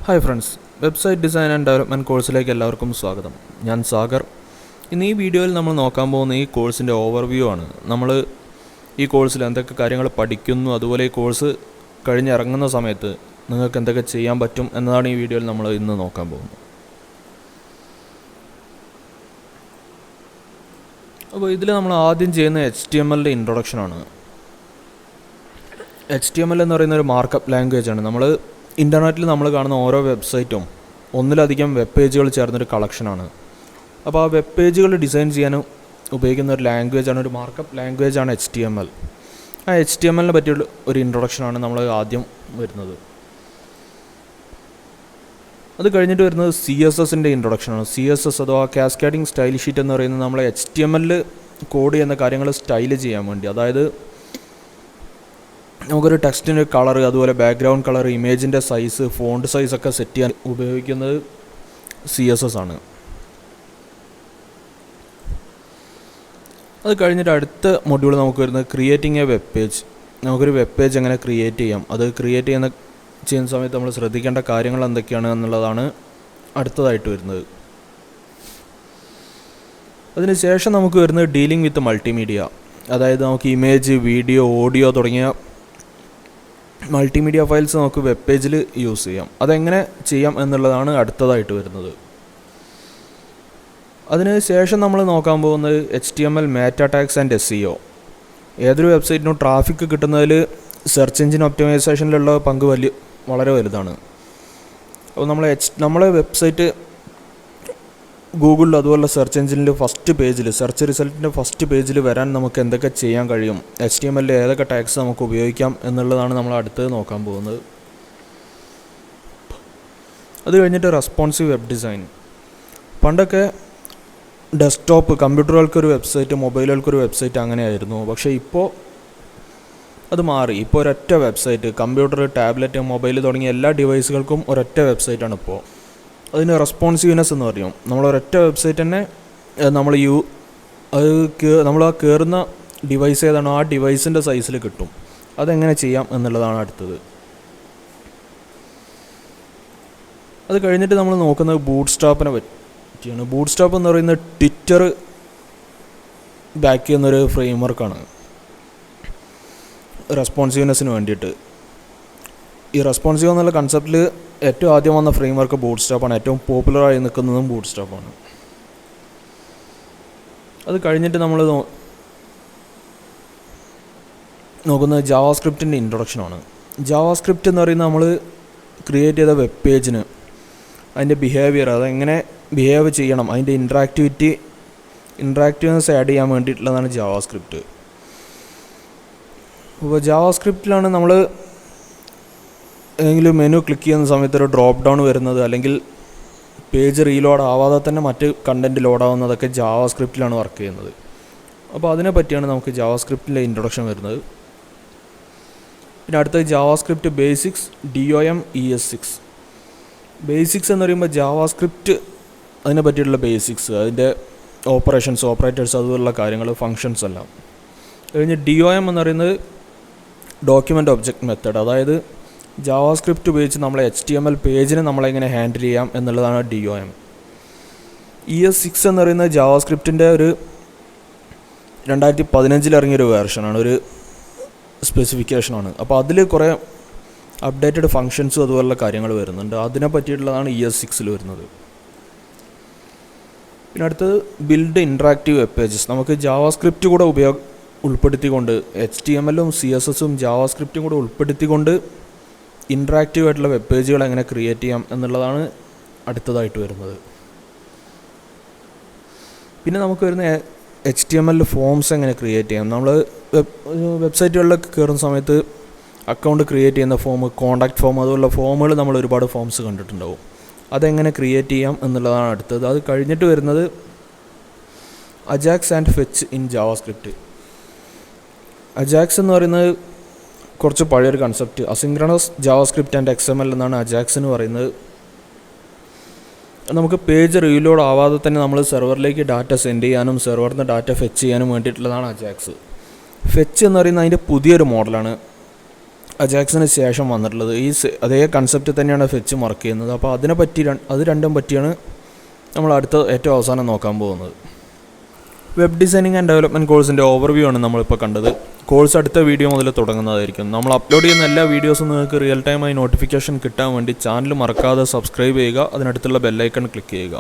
Hi friends, website design and development കോഴ്സിലേക്ക് എല്ലാവർക്കും സ്വാഗതം. ഞാൻ സാഗർ. ഇന്ന് ഈ വീഡിയോയിൽ നമ്മൾ നോക്കാൻ പോകുന്ന ഈ കോഴ്സിൻ്റെ ഓവർവ്യൂ ആണ്. നമ്മൾ ഈ കോഴ്സിൽ എന്തൊക്കെ കാര്യങ്ങൾ പഠിക്കുന്നു, അതുപോലെ ഈ കോഴ്സ് കഴിഞ്ഞിറങ്ങുന്ന സമയത്ത് നിങ്ങൾക്ക് എന്തൊക്കെ ചെയ്യാൻ പറ്റും എന്നതാണ് ഈ വീഡിയോയിൽ നമ്മൾ ഇന്ന് നോക്കാൻ പോകുന്നത്. അപ്പോൾ ഇതിൽ നമ്മൾ ആദ്യം ചെയ്യുന്ന HTML ഇൻട്രൊഡക്ഷനാണ്. HTML എന്ന് പറയുന്ന ഒരു മാർക്കപ്പ് ലാംഗ്വേജ് ആണ്. നമ്മൾ ഇൻ്റർനെറ്റിൽ നമ്മൾ കാണുന്ന ഓരോ വെബ്സൈറ്റും ഒന്നിലധികം വെബ് പേജുകൾ ചേർന്നൊരു കളക്ഷനാണ്. അപ്പോൾ ആ വെബ് പേജുകൾ ഡിസൈൻ ചെയ്യാനും ഉപയോഗിക്കുന്ന ഒരു ലാംഗ്വേജാണ്, ഒരു മാർക്കപ്പ് ലാംഗ്വേജാണ് HTML. ആ HTMLനെ പറ്റിയുള്ള ഒരു ഇൻട്രൊഡക്ഷനാണ് നമ്മൾ ആദ്യം വരുന്നത്. അത് കഴിഞ്ഞിട്ട് വരുന്നത് CSSൻ്റെ ഇൻട്രൊഡക്ഷനാണ്. CSS അഥവാ കാസ്കേഡിംഗ് സ്റ്റൈൽ ഷീറ്റ് എന്ന് പറയുന്നത് നമ്മൾ HTML കോഡ് ചെയ്യുന്ന കാര്യങ്ങൾ സ്റ്റൈൽ ചെയ്യാൻ വേണ്ടി, അതായത് നമുക്കൊരു ടെക്സ്റ്റിൻ്റെ കളർ, അതുപോലെ ബാക്ക്ഗ്രൗണ്ട് കളർ, ഇമേജിൻ്റെ സൈസ്, ഫോണ്ട് സൈസൊക്കെ സെറ്റ് ചെയ്യാൻ ഉപയോഗിക്കുന്നത് CSS ആണ്. അത് കഴിഞ്ഞിട്ട് അടുത്ത മൊഡ്യൂൾ നമുക്ക് വരുന്നത് ക്രിയേറ്റിംഗ് എ വെബ് പേജ്. നമുക്കൊരു വെബ് പേജ് എങ്ങനെ ക്രിയേറ്റ് ചെയ്യാം, അത് ക്രിയേറ്റ് ചെയ്യുന്ന സമയത്ത് നമ്മൾ ശ്രദ്ധിക്കേണ്ട കാര്യങ്ങൾ എന്തൊക്കെയാണ് എന്നുള്ളതാണ് അടുത്തതായിട്ട് വരുന്നത്. അതിനുശേഷം നമുക്ക് വരുന്നത് ഡീലിംഗ് വിത്ത് മൾട്ടിമീഡിയ, അതായത് നമുക്ക് ഇമേജ്, വീഡിയോ, ഓഡിയോ തുടങ്ങിയ മൾട്ടിമീഡിയ ഫയൽസ് നമുക്ക് വെബ് പേജിൽ യൂസ് ചെയ്യാം. അതെങ്ങനെ ചെയ്യാം എന്നുള്ളതാണ് അടുത്തതായിട്ട് വരുന്നത്. അതിന് ശേഷം നമ്മൾ നോക്കാൻ പോകുന്നത് HTML meta tags and SEO. ഏതൊരു വെബ്സൈറ്റിനും ട്രാഫിക് കിട്ടുന്നതിൽ സെർച്ച് എഞ്ചിൻ ഒപ്റ്റിമൈസേഷനിലുള്ള പങ്ക് വളരെ വലുതാണ്. അപ്പോൾ നമ്മളെ വെബ്സൈറ്റ് ഗൂഗിളിൽ അതുപോലെ സെർച്ച് എഞ്ചിനിൽ ഫസ്റ്റ് പേജിൽ, സെർച്ച് റിസൾട്ടിൻ്റെ ഫസ്റ്റ് പേജിൽ വരാൻ നമുക്ക് എന്തൊക്കെ ചെയ്യാൻ കഴിയും, HTML ഏതൊക്കെ ടാഗ്സ് നമുക്ക് ഉപയോഗിക്കാം എന്നുള്ളതാണ് നമ്മൾ അടുത്ത് നോക്കാൻ പോകുന്നത്. അത് കഴിഞ്ഞിട്ട് റെസ്പോൺസീവ് വെബ് ഡിസൈൻ. പണ്ടൊക്കെ ഡെസ്ക്ടോപ്പ് കമ്പ്യൂട്ടറുകൾക്കൊരു വെബ്സൈറ്റ്, മൊബൈലുകൾക്കൊരു വെബ്സൈറ്റ് അങ്ങനെയായിരുന്നു. പക്ഷേ ഇപ്പോൾ അത് മാറി. ഇപ്പോൾ ഒരൊറ്റ വെബ്സൈറ്റ്, കമ്പ്യൂട്ടർ, ടാബ്ലറ്റ്, മൊബൈൽ തുടങ്ങിയ എല്ലാ ഡിവൈസുകൾക്കും ഒരൊറ്റ വെബ്സൈറ്റാണ് ഇപ്പോൾ. അതിന് റെസ്പോൺസീവ്നെസ് എന്ന് പറയും. നമ്മളൊരൊറ്റ വെബ്സൈറ്റ് തന്നെ നമ്മൾ ആ കയറുന്ന ഡിവൈസ് ഏതാണോ ആ ഡിവൈസിൻ്റെ സൈസിൽ കിട്ടും. അതെങ്ങനെ ചെയ്യാം എന്നുള്ളതാണ് അടുത്തത്. അത് കഴിഞ്ഞിട്ട് നമ്മൾ നോക്കുന്നത് ബൂട്ട്സ്ട്രാപ്പിനെ പറ്റിയാണ്. ബൂട്ട്സ്ട്രാപ്പ് എന്ന് പറയുന്നത് ട്വിറ്റർ ബാക്ക് ചെയ്യുന്നൊരു ഫ്രെയിംവർക്കാണ് റെസ്പോൺസീവ്നെസ്സിന് വേണ്ടിയിട്ട്. ഈ റെസ്പോൺസീവ് എന്നുള്ള കൺസെപ്റ്റിൽ ഏറ്റവും ആദ്യം വന്ന ഫ്രെയിംവർക്ക് ബൂട്ട്സ്ട്രാപ്പാണ്. ഏറ്റവും പോപ്പുലറായി നിൽക്കുന്നതും ബൂട്ട്സ്ട്രാപ്പാണ്. അത് കഴിഞ്ഞിട്ട് നമ്മൾ നോക്കുന്നത് ജാവാസ്ക്രിപ്റ്റിൻ്റെ ഇൻട്രൊഡക്ഷനാണ്. ജാവാസ്ക്രിപ്റ്റ് എന്ന് പറയുന്നത് നമ്മൾ ക്രിയേറ്റ് ചെയ്ത വെബ് പേജിന് അതിൻ്റെ ബിഹേവിയർ, അതെങ്ങനെ ബിഹേവ് ചെയ്യണം, അതിൻ്റെ ഇൻട്രാക്റ്റീവ്നെസ് ആഡ് ചെയ്യാൻ വേണ്ടിയിട്ടുള്ളതാണ് ജാവാസ്ക്രിപ്റ്റ്. അപ്പോൾ ജാവാസ്ക്രിപ്റ്റിലാണ് നമ്മൾ ഏതെങ്കിലും മെനു ക്ലിക്ക് ചെയ്യുന്ന സമയത്ത് ഒരു ഡ്രോപ്പ് ഡൗൺ വരുന്നത്, അല്ലെങ്കിൽ പേജ് റീലോഡ് ആവാതെ തന്നെ മറ്റ് കണ്ടൻറ്റ് ലോഡാവുന്നതൊക്കെ ജാവാസ്ക്രിപ്റ്റിലാണ് വർക്ക് ചെയ്യുന്നത്. അപ്പോൾ അതിനെ പറ്റിയാണ് നമുക്ക് ജാവാസ്ക്രിപ്റ്റിലെ ഇൻട്രൊഡക്ഷൻ വരുന്നത്. പിന്നെ അടുത്തത് JavaScript basics, DOM ES6. Basics എന്ന് പറയുമ്പോൾ ജാവാസ്ക്രിപ്റ്റ് അതിനെ പറ്റിയിട്ടുള്ള ബേസിക്സ്, അതിൻ്റെ ഓപ്പറേഷൻസ്, ഓപ്പറേറ്റേഴ്സ്, അതുപോലുള്ള കാര്യങ്ങൾ, ഫങ്ഷൻസ് എല്ലാം. കഴിഞ്ഞ് DOM എന്ന് പറയുന്നത് ഡോക്യുമെൻ്റ് ഒബ്ജക്റ്റ് മെത്തേഡ്, അതായത് ജാവാസ്ക്രിപ്റ്റ് ഉപയോഗിച്ച് നമ്മളെ HTML പേജിനെ നമ്മളെങ്ങനെ ഹാൻഡിൽ ചെയ്യാം എന്നുള്ളതാണ് DOM. ES6 എന്ന് പറയുന്നത് ജാവാസ്ക്രിപ്റ്റിൻ്റെ ഒരു 2015 ഇറങ്ങിയൊരു വേർഷനാണ്, ഒരു സ്പെസിഫിക്കേഷനാണ്. അപ്പോൾ അതിൽ കുറേ അപ്ഡേറ്റഡ് ഫങ്ഷൻസും അതുപോലുള്ള കാര്യങ്ങൾ വരുന്നുണ്ട്. അതിനെ പറ്റിയിട്ടുള്ളതാണ് ES6 വരുന്നത്. പിന്നെ അടുത്തത് ബിൽഡ് ഇൻട്രാക്റ്റീവ് വെബ് പേജസ്. നമുക്ക് ജാവാസ്ക്രിപ്റ്റ് കൂടെ ഉൾപ്പെടുത്തിക്കൊണ്ട്, HTMLും CSSും ജാവാസ്ക്രിപ്റ്റും കൂടെ ഉൾപ്പെടുത്തിക്കൊണ്ട് ഇൻട്രാക്റ്റീവ് ആയിട്ടുള്ള വെബ് പേജുകൾ എങ്ങനെ ക്രിയേറ്റ് ചെയ്യാം എന്നുള്ളതാണ് അടുത്തതായിട്ട് വരുന്നത്. പിന്നെ നമുക്ക് വരുന്ന HTML ഫോംസ് എങ്ങനെ ക്രിയേറ്റ് ചെയ്യാം. നമ്മൾ വെബ്സൈറ്റുകളിലൊക്കെ കയറുന്ന സമയത്ത് അക്കൗണ്ട് ക്രിയേറ്റ് ചെയ്യുന്ന ഫോം, കോൺടാക്റ്റ് ഫോം, അതുപോലുള്ള ഫോമുകൾ നമ്മൾ ഒരുപാട് ഫോംസ് കണ്ടിട്ടുണ്ടാവും. അതെങ്ങനെ ക്രിയേറ്റ് ചെയ്യാം എന്നുള്ളതാണ് അടുത്തത്. അത് കഴിഞ്ഞിട്ട് വരുന്നത് Ajax and fetch in JavaScript. Ajax എന്ന് പറയുന്നത് കുറച്ച് പഴയൊരു concept. Asynchronous JavaScript and XML എന്നാണ് അജാക്സ് എന്ന് പറയുന്നത്. നമുക്ക് പേജ് റീലോഡ് ആവാതെ തന്നെ നമ്മൾ സെർവറിലേക്ക് ഡാറ്റ സെൻഡ് ചെയ്യാനും സെർവറിൽ നിന്ന് ഡാറ്റ ഫെച്ച് ചെയ്യാനും വേണ്ടിയിട്ടുള്ളതാണ് അജാക്സ്. ഫെച്ച് എന്ന് പറയുന്നത് അതിൻ്റെ പുതിയൊരു മോഡലാണ്. അജാക്സിന് ശേഷം വന്നിട്ടുള്ളത്. അതേ കൺസെപ്റ്റ് തന്നെയാണ് ഫെച്ചും വർക്ക് ചെയ്യുന്നത്. അപ്പോൾ അത് രണ്ടും പറ്റിയാണ് നമ്മൾ അടുത്ത ഏറ്റവും അവസാനം നോക്കാൻ പോകുന്നത്. വെബ് ഡിസൈനിങ് ആൻഡ് ഡെവലപ്മെൻറ്റ് കോഴ്സിൻ്റെ ഓവർവ്യൂ ആണ് നമ്മളിപ്പോൾ കണ്ടത്. കോഴ്സ് അടുത്ത വീഡിയോ മുതൽ തുടങ്ങുന്നതായിരിക്കും. നമ്മൾ അപ്ലോഡ് ചെയ്യുന്ന എല്ലാ വീഡിയോസും നിങ്ങൾക്ക് റിയൽ ടൈമായി നോട്ടിഫിക്കേഷൻ കിട്ടാൻ വേണ്ടി ചാനൽ മറക്കാതെ സബ്സ്ക്രൈബ് ചെയ്യുക. അതിനടുത്തുള്ള ബെല്ലൈക്കൺ ക്ലിക്ക് ചെയ്യുക.